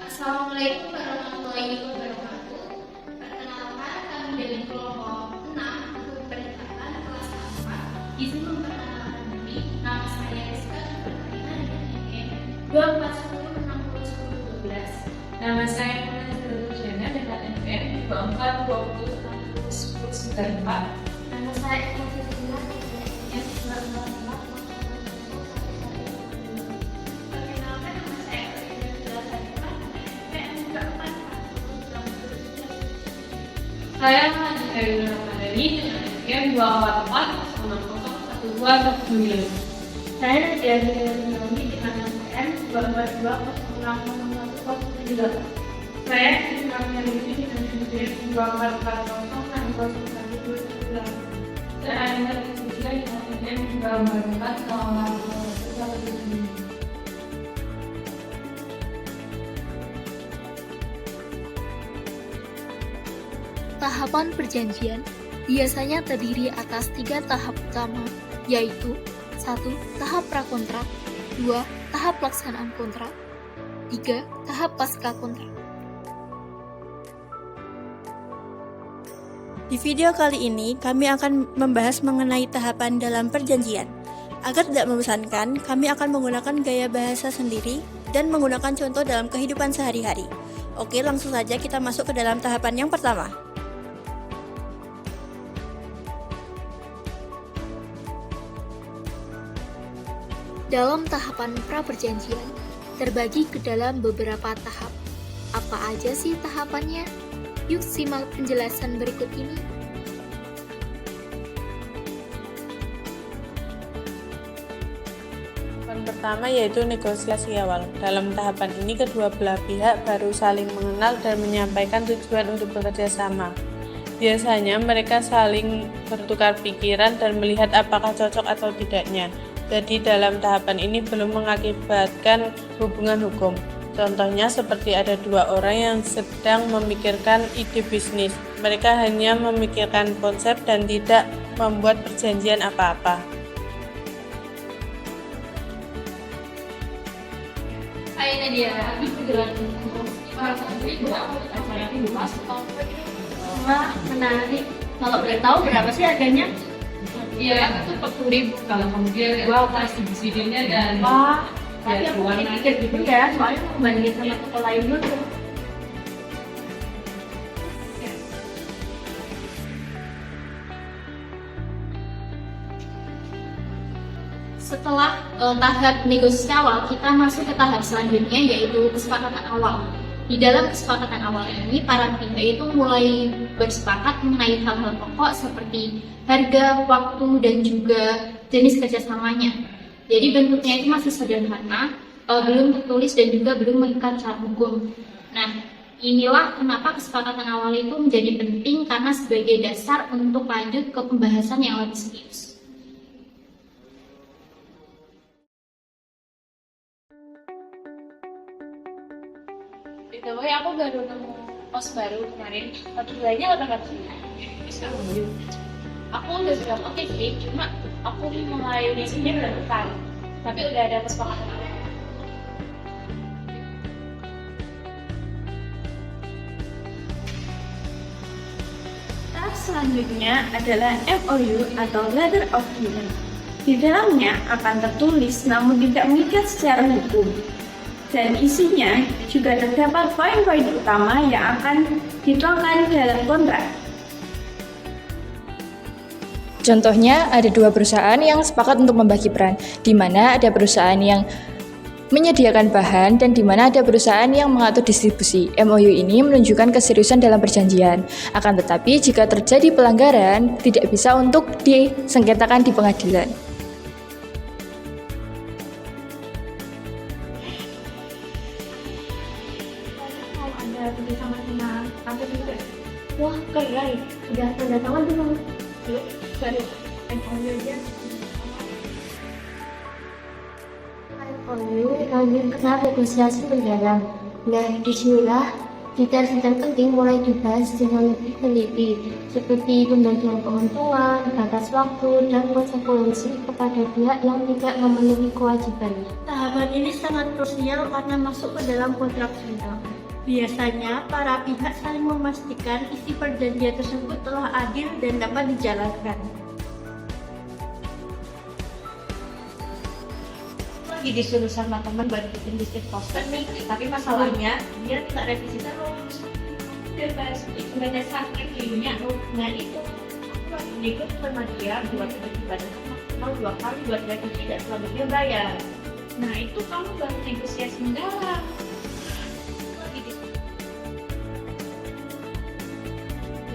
Assalamualaikum warahmatullahi wabarakatuh. Perkenalkan, kami dari kelompok 6 untuk peningkatan kelas 4. Izin memperkenalkan diri, nama saya Rizka Berkarina dengan NIM 2410601012. Nama saya Munazir Jana dengan NPM 2420601094. Nama saya Kusila dengan NIM 24401011. Perkenalkan, nama saya Kusila dengan NPM 24401011. Saya Muhammad Erwin Ramadhani dengan NPM 24401019. Saya Nadia Dewi dengan NPM 2220601018. Saya Ismail Yudi dengan NPM 24401019. Saya Ainat Ismail dengan NPM 24401019. Tahapan perjanjian biasanya terdiri atas 3 tahap utama, yaitu 1. Tahap prakontrak, 2. Tahap pelaksanaan kontrak, 3. Tahap pasca kontrak. Di video kali ini, kami akan membahas mengenai tahapan dalam perjanjian. Agar tidak membosankan, kami akan menggunakan gaya bahasa sendiri dan menggunakan contoh dalam kehidupan sehari-hari. Oke, langsung saja kita masuk ke dalam tahapan yang pertama. Dalam tahapan praperjanjian terbagi ke dalam beberapa tahap. Apa aja sih tahapannya? Yuk simak penjelasan berikut ini. Tahapan pertama yaitu negosiasi awal. Dalam tahapan ini kedua belah pihak baru saling mengenal dan menyampaikan tujuan untuk bekerja sama. Biasanya mereka saling bertukar pikiran dan melihat apakah cocok atau tidaknya. Jadi dalam tahapan ini belum mengakibatkan hubungan hukum. Contohnya seperti ada 2 orang yang sedang memikirkan ide bisnis. Mereka hanya memikirkan konsep dan tidak membuat perjanjian apa-apa. Hai Nadia, wah menarik. Kalau boleh tahu berapa sih harganya? Iya, itu 40.000 kalau kemudian kasih subsidinya dan Wah, tapi aku pikir gitu ya, soalnya membandingin sama toko lain dulu. Setelah tahap negosiasi awal, kita masuk ke tahap selanjutnya yaitu kesepakatan awal. Di dalam kesepakatan awal ini, para pihak itu mulai bersepakat mengenai hal-hal pokok seperti harga, waktu, dan juga jenis kerjasamanya. Jadi bentuknya itu masih sederhana, belum tertulis dan juga belum mengikat secara hukum. Nah, inilah kenapa kesepakatan awal itu menjadi penting karena sebagai dasar untuk lanjut ke pembahasan yang lebih serius. Btw aku baru nemu pos baru kemarin, tapi harganya 800.000. Aku udah bilang oke sih, cuma aku mulai ngisinya belum kan, tapi udah ada kesepakatan. Tahap selanjutnya adalah MOU atau Letter of Agreement. Di dalamnya akan tertulis namun tidak mengikat secara hukum. Dan isinya juga terdapat poin-poin utama yang akan dituangkan dalam kontrak. Contohnya, ada 2 perusahaan yang sepakat untuk membagi peran, di mana ada perusahaan yang menyediakan bahan dan di mana ada perusahaan yang mengatur distribusi. MOU ini menunjukkan keseriusan dalam perjanjian. Akan tetapi, jika terjadi pelanggaran, tidak bisa untuk disengketakan di pengadilan. Kalau ada kerjasama sama kampus juga, wah keren, udah tanda tangan belum? Belum, baru MOU aja. MOU lanjut ke tahap negosiasi berjalan. Nah, disinilah detail-detail penting mulai dibahas dengan lebih teliti, seperti pembagian keuntungan, batas waktu, dan konsekuensi kepada pihak yang tidak memenuhi kewajibannya. Tahapan ini sangat krusial karena masuk ke dalam kontrak kerja. Biasanya, para pihak saling memastikan isi perjanjian tersebut telah adil dan dapat dijalankan. Lagi disuruh sama teman buat bikin bisnis poster nih, tapi masalahnya dia tidak revisi terus. Dia bahas ibadah sakit dirinya, nah itu aku lagi ikut sama dia buat ibadah mau 2 kali buat revisi dan selalu dia bayar. Nah itu kamu baru negosiasi mendalam.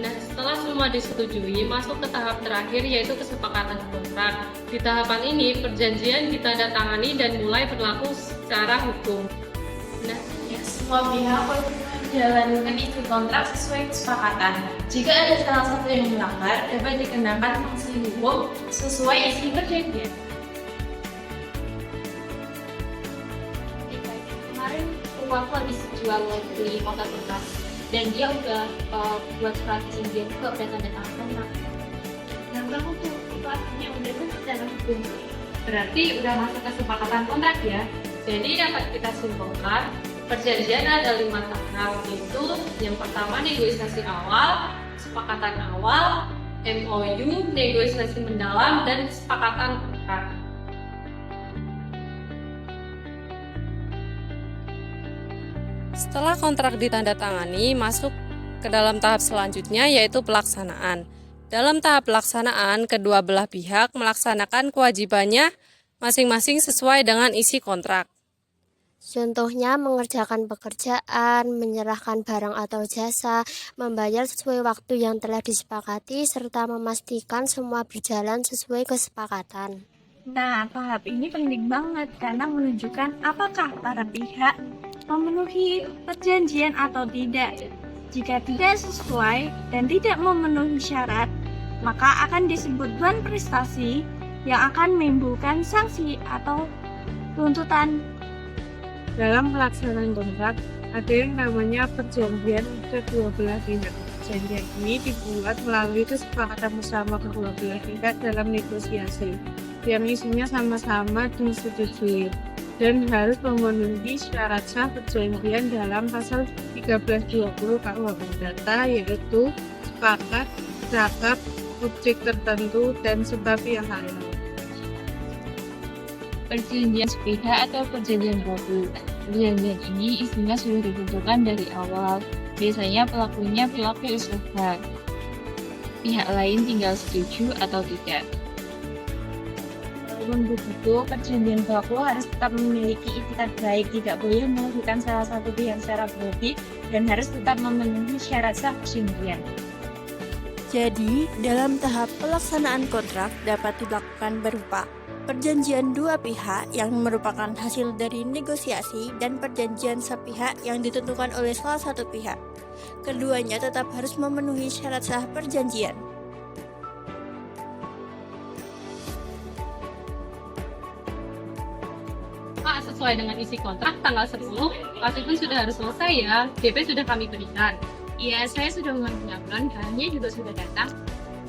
Nah, setelah semua disetujui, masuk ke tahap terakhir yaitu kesepakatan kontrak. Di tahapan ini, perjanjian ditandatangani dan mulai berlaku secara hukum. Nah, Semua pihak menjalankan isi kontrak sesuai kesepakatan. Jika ada salah satu yang melanggar, dapat dikenakan sanksi hukum sesuai isi perjanjian. Kemarin aku habis jual di kota kontrak dan dia udah buat surat perjanjian juga udah tanda tangan kontrak. Dan kamu tuh itu artinya udah secara hukum. Berarti udah masuk kesepakatan kontrak ya. jadi dapat kita simpulkan, perjanjian ada 5 tahap, yaitu yang pertama negosiasi awal, kesepakatan awal, MOU, negosiasi mendalam, dan kesepakatan kontrak. Setelah kontrak ditandatangani, masuk ke dalam tahap selanjutnya yaitu pelaksanaan. Dalam tahap pelaksanaan, kedua belah pihak melaksanakan kewajibannya masing-masing sesuai dengan isi kontrak. Contohnya mengerjakan pekerjaan, menyerahkan barang atau jasa, membayar sesuai waktu yang telah disepakati, serta memastikan semua berjalan sesuai kesepakatan. Nah, tahap ini penting banget karena menunjukkan apakah para pihak memenuhi perjanjian atau tidak. Jika tidak sesuai dan tidak memenuhi syarat, maka akan disebut prestasi yang akan menimbulkan sanksi atau tuntutan. Dalam pelaksanaan kontrak, ada yang namanya perjanjian kedua belah pihak. Perjanjian ini dibuat melalui kesepakatan bersama kedua belah pihak dalam negosiasi, yang isinya sama-sama disetujui dan harus memenuhi syarat sah perjanjian dalam pasal 1320 KUH Perdata, yaitu sepakat, cakap, objek tertentu, dan sebab yang halal. Perjanjian sepihak atau perjanjian baru. Perjanjian ini isinya sudah ditentukan dari awal. Biasanya pelakunya pelaku usaha. Pihak lain tinggal setuju atau tidak. Walaupun begitu, perjanjian pelaku harus tetap memiliki itikat baik, tidak boleh merugikan salah satu pihak secara berlebih, dan harus tetap memenuhi syarat sah perjanjian. Jadi, dalam tahap pelaksanaan kontrak dapat dilakukan berupa perjanjian dua pihak yang merupakan hasil dari negosiasi dan perjanjian sepihak yang ditentukan oleh salah satu pihak. Keduanya tetap harus memenuhi syarat sah perjanjian. Pak, sesuai dengan isi kontrak tanggal 10, waktu itu sudah harus selesai ya. DP sudah kami berikan. Iya, saya sudah mengambil bahannya juga sudah datang.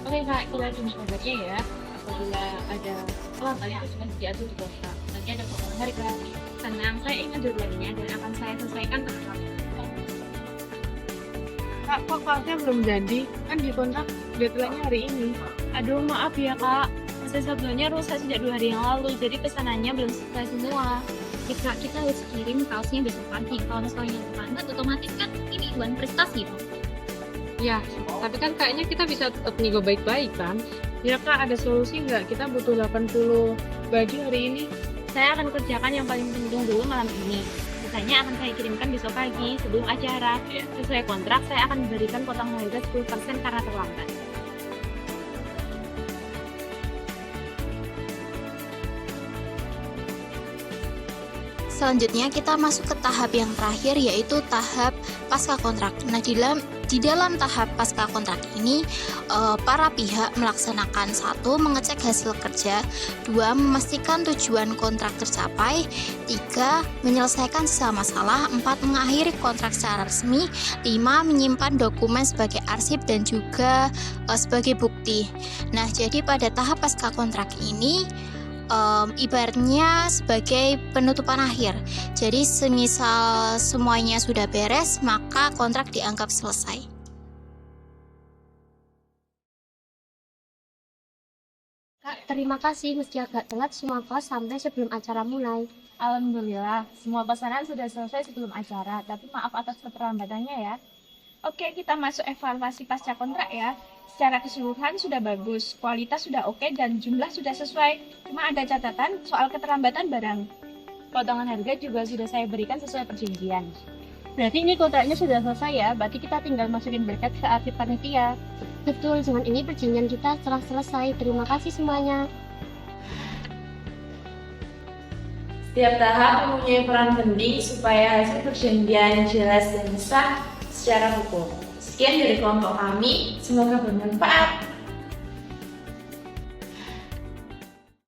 Oke Kak, kita tunggu kabarnya ya. Apabila ada pelanggaran yang sudah diatur di kontrak, nanti ada potongan harga. Tenang, saya ingat jadwalnya dan akan saya selesaikan tepat. Kak, kok kelasnya belum jadi? Kan di kontrak deadline-nya hari ini. Aduh, maaf ya Kak. Mesin sebelumnya rusak sejak 2 hari yang lalu, jadi pesanannya belum selesai semua. Kita harus kirim kaosnya besok pagi. Kalau misalnya terlambat, otomatis kan ini bukan prestasi dong. Ya, tapi kan kayaknya kita bisa tetap nego baik-baik kan? Ya Kak, ada solusi nggak? Kita butuh 80 baju hari ini. Saya akan kerjakan yang paling penting dulu malam ini. Sisanya akan saya kirimkan besok pagi sebelum acara. Sesuai kontrak, saya akan memberikan potongan harga 10% karena terlambat. Selanjutnya kita masuk ke tahap yang terakhir yaitu tahap pasca kontrak. Nah, di dalam tahap pasca kontrak ini para pihak melaksanakan 1. Mengecek hasil kerja, 2. Memastikan tujuan kontrak tercapai, 3. Menyelesaikan sisa masalah, 4. Mengakhiri kontrak secara resmi, 5. Menyimpan dokumen sebagai arsip dan juga sebagai bukti. Nah, jadi pada tahap pasca kontrak ini ibaratnya sebagai penutupan akhir. Jadi semisal semuanya sudah beres, maka kontrak dianggap selesai. Kak, terima kasih meski agak telat semua kos sampai sebelum acara mulai. Alhamdulillah, semua pesanan sudah selesai sebelum acara, tapi maaf atas keterlambatannya ya. Oke, kita masuk evaluasi pasca kontrak ya. Secara keseluruhan sudah bagus, kualitas sudah oke, dan jumlah sudah sesuai. Cuma ada catatan soal keterlambatan barang. Potongan harga juga sudah saya berikan sesuai perjanjian. Berarti ini kontraknya sudah selesai ya, berarti kita tinggal masukin berkat ke arsip panitia. Betul, dengan ini perjanjian kita telah selesai. Terima kasih semuanya. Setiap tahap mempunyai peran penting supaya hasil perjanjian jelas dan sah secara hukum. Sekian dari kelompok kami, semoga bermanfaat.